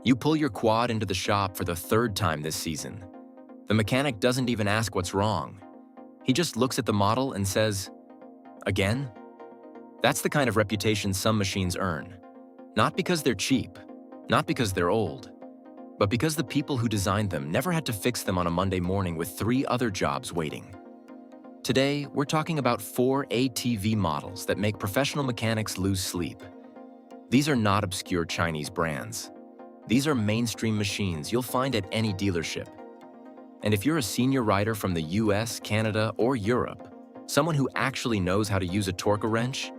You pull your quad into the shop for the third time this season. The mechanic doesn't even ask what's wrong. He just looks at the model and says, "Again?" That's the kind of reputation some machines earn. Not because they're cheap, not because they're old, but because the people who designed them never had to fix them on a Monday morning with 3 other jobs waiting. Today, we're talking about 4 ATV models that make professional mechanics lose sleep. These are not obscure Chinese brands. These are mainstream machines you'll find at any dealership. And if you're a senior rider from the US, Canada, or Europe, someone who actually knows how to use a torque wrench,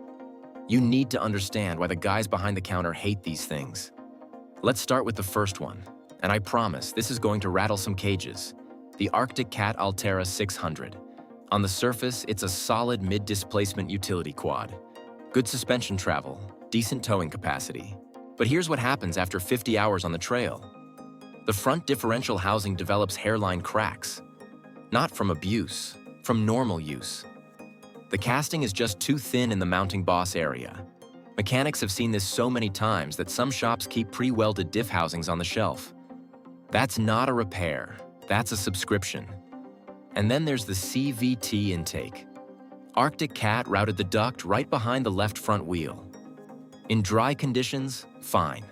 you need to understand why the guys behind the counter hate these things. Let's start with the first one, and I promise this is going to rattle some cages. The Arctic Cat Alterra 600. On the surface, it's a solid mid-displacement utility quad. Good suspension travel, decent towing capacity. But here's what happens after 50 hours on the trail. The front differential housing develops hairline cracks. Not from abuse, from normal use. The casting is just too thin in the mounting boss area. Mechanics have seen this so many times that some shops keep pre-welded diff housings on the shelf. That's not a repair, that's a subscription. And then there's the CVT intake. Arctic Cat routed the duct right behind the left front wheel. In dry conditions, fine.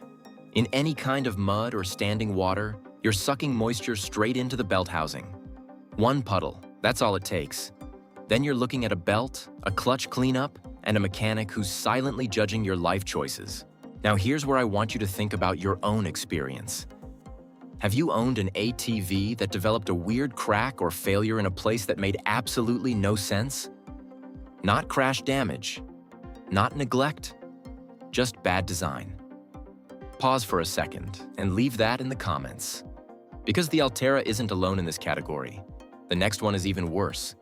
In any kind of mud or standing water, you're sucking moisture straight into the belt housing. 1 puddle, that's all it takes. Then you're looking at a belt, a clutch cleanup, and a mechanic who's silently judging your life choices. Now here's where I want you to think about your own experience. Have you owned an ATV that developed a weird crack or failure in a place that made absolutely no sense? Not crash damage, not neglect, just bad design. Pause for a second and leave that in the comments. Because the Alterra isn't alone in this category. The next one is even worse.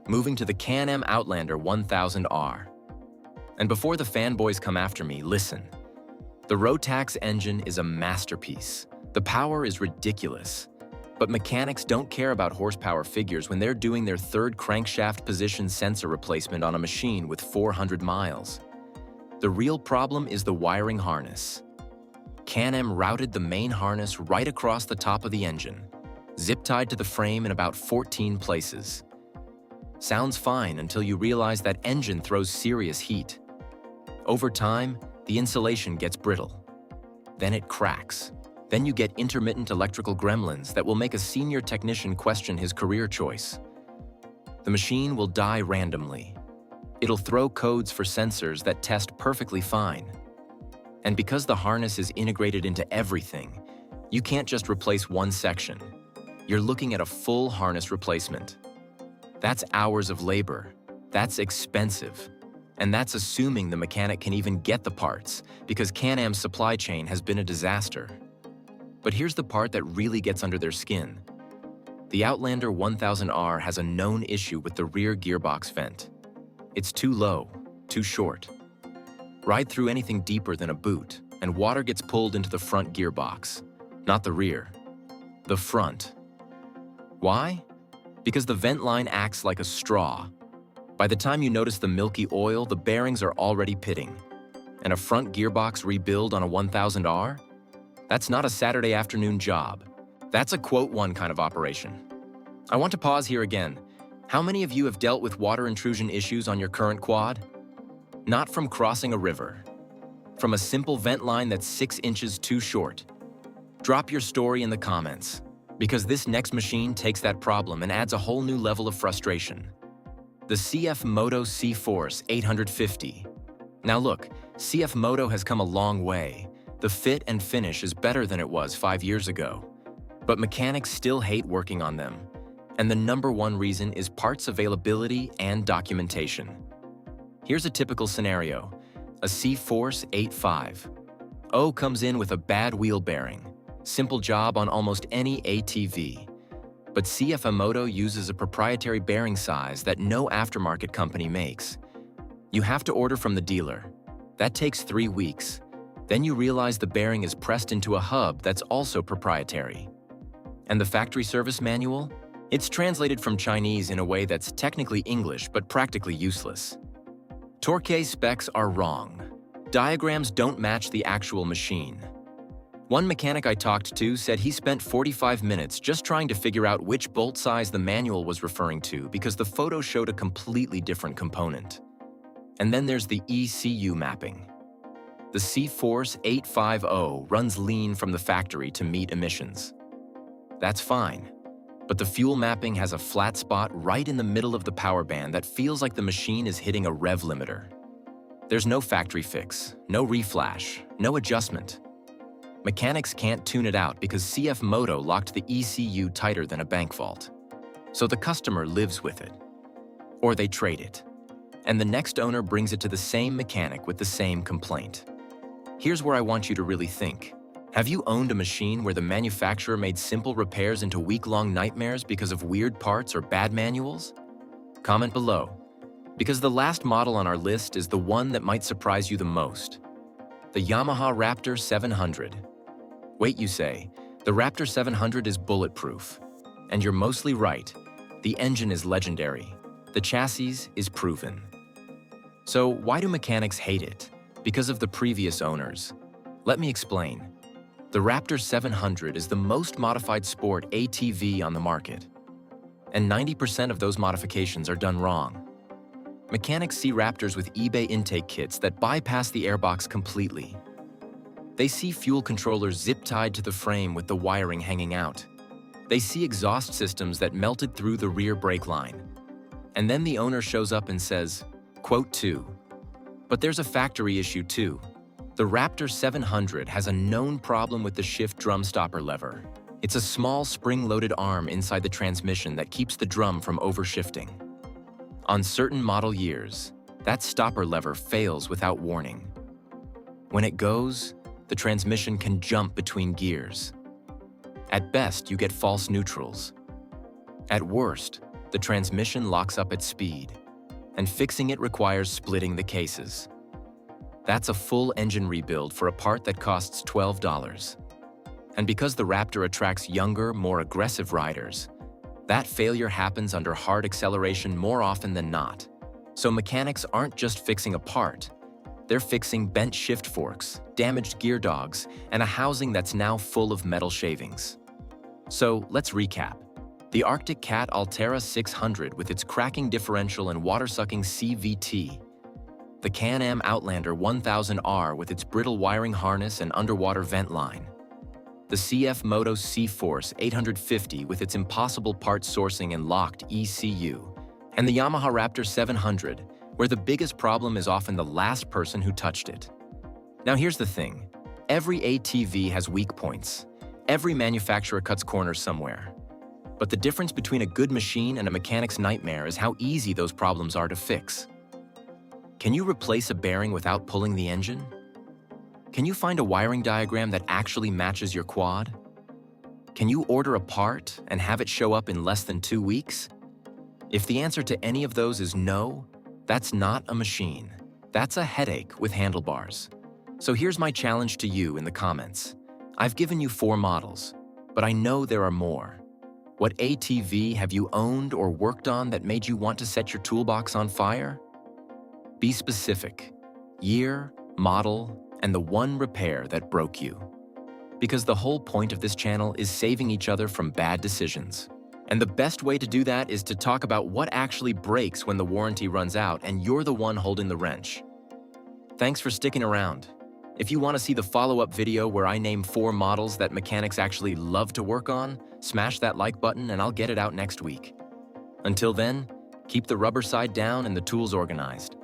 Moving to the Can-Am Outlander 1000R. And before the fanboys come after me, listen. The Rotax engine is a masterpiece. The power is ridiculous. But mechanics don't care about horsepower figures when they're doing their 3rd crankshaft position sensor replacement on a machine with 400 miles. The real problem is the wiring harness. Can-Am routed the main harness right across the top of the engine, zip-tied to the frame in about 14 places. Sounds fine until you realize that engine throws serious heat. Over time, the insulation gets brittle. Then it cracks. Then you get intermittent electrical gremlins that will make a senior technician question his career choice. The machine will die randomly. It'll throw codes for sensors that test perfectly fine. And because the harness is integrated into everything, you can't just replace one section. You're looking at a full harness replacement. That's hours of labor. That's expensive. And that's assuming the mechanic can even get the parts, because Can-Am's supply chain has been a disaster. But here's the part that really gets under their skin. The Outlander 1000R has a known issue with the rear gearbox vent. It's too low, too short. Ride through anything deeper than a boot, and water gets pulled into the front gearbox. Not the rear. The front. Why? Because the vent line acts like a straw. By the time you notice the milky oil, the bearings are already pitting. And a front gearbox rebuild on a 1000R? That's not a Saturday afternoon job. That's a quote one kind of operation. I want to pause here again. How many of you have dealt with water intrusion issues on your current quad? Not from crossing a river. From a simple vent line that's 6 inches too short. Drop your story in the comments, because this next machine takes that problem and adds a whole new level of frustration. The CF Moto C Force 850. Now look, CF Moto has come a long way. The fit and finish is better than it was 5 years ago. But mechanics still hate working on them. And the #1 reason is parts availability and documentation. Here's a typical scenario. A C Force 85. O comes in with a bad wheel bearing. Simple job on almost any ATV. But CF Moto uses a proprietary bearing size that no aftermarket company makes. You have to order from the dealer. That takes 3 weeks. Then you realize the bearing is pressed into a hub that's also proprietary. And the factory service manual? It's translated from Chinese in a way that's technically English but practically useless. Torque specs are wrong. Diagrams don't match the actual machine. One mechanic I talked to said he spent 45 minutes just trying to figure out which bolt size the manual was referring to because the photo showed a completely different component. And then there's the ECU mapping. The C Force 850 runs lean from the factory to meet emissions. That's fine, but the fuel mapping has a flat spot right in the middle of the power band that feels like the machine is hitting a rev limiter. There's no factory fix, no reflash, no adjustment. Mechanics can't tune it out because CF Moto locked the ECU tighter than a bank vault. So the customer lives with it. Or they trade it. And the next owner brings it to the same mechanic with the same complaint. Here's where I want you to really think. Have you owned a machine where the manufacturer made simple repairs into week-long nightmares because of weird parts or bad manuals? Comment below, because the last model on our list is the one that might surprise you the most. The Yamaha Raptor 700. Wait, you say, the Raptor 700 is bulletproof. And you're mostly right. The engine is legendary. The chassis is proven. So why do mechanics hate it? Because of the previous owners. Let me explain. The Raptor 700 is the most modified sport ATV on the market. And 90% of those modifications are done wrong. Mechanics see Raptors with eBay intake kits that bypass the airbox completely. They see fuel controllers zip-tied to the frame with the wiring hanging out. They see exhaust systems that melted through the rear brake line. And then the owner shows up and says, quote 2. But there's a factory issue too. The Raptor 700 has a known problem with the shift drum stopper lever. It's a small spring-loaded arm inside the transmission that keeps the drum from overshifting. On certain model years, that stopper lever fails without warning. When it goes, the transmission can jump between gears. At best, you get false neutrals. At worst, the transmission locks up at speed, and fixing it requires splitting the cases. That's a full engine rebuild for a part that costs $12. And because the Raptor attracts younger, more aggressive riders, that failure happens under hard acceleration more often than not. So mechanics aren't just fixing a part, they're fixing bent shift forks, damaged gear dogs, and a housing that's now full of metal shavings. So let's recap. The Arctic Cat Alterra 600 with its cracking differential and water-sucking CVT. The Can-Am Outlander 1000R with its brittle wiring harness and underwater vent line. The CF Moto C Force 850 with its impossible part sourcing and locked ECU. And the Yamaha Raptor 700, where the biggest problem is often the last person who touched it. Now here's the thing. Every ATV has weak points. Every manufacturer cuts corners somewhere. But the difference between a good machine and a mechanic's nightmare is how easy those problems are to fix. Can you replace a bearing without pulling the engine? Can you find a wiring diagram that actually matches your quad? Can you order a part and have it show up in less than 2 weeks? If the answer to any of those is no, that's not a machine. That's a headache with handlebars. So here's my challenge to you in the comments. I've given you 4 models, but I know there are more. What ATV have you owned or worked on that made you want to set your toolbox on fire? Be specific. Year, model, and the one repair that broke you. Because the whole point of this channel is saving each other from bad decisions. And the best way to do that is to talk about what actually breaks when the warranty runs out and you're the one holding the wrench. Thanks for sticking around. If you want to see the follow-up video where I name 4 models that mechanics actually love to work on, smash that like button and I'll get it out next week. Until then, keep the rubber side down and the tools organized.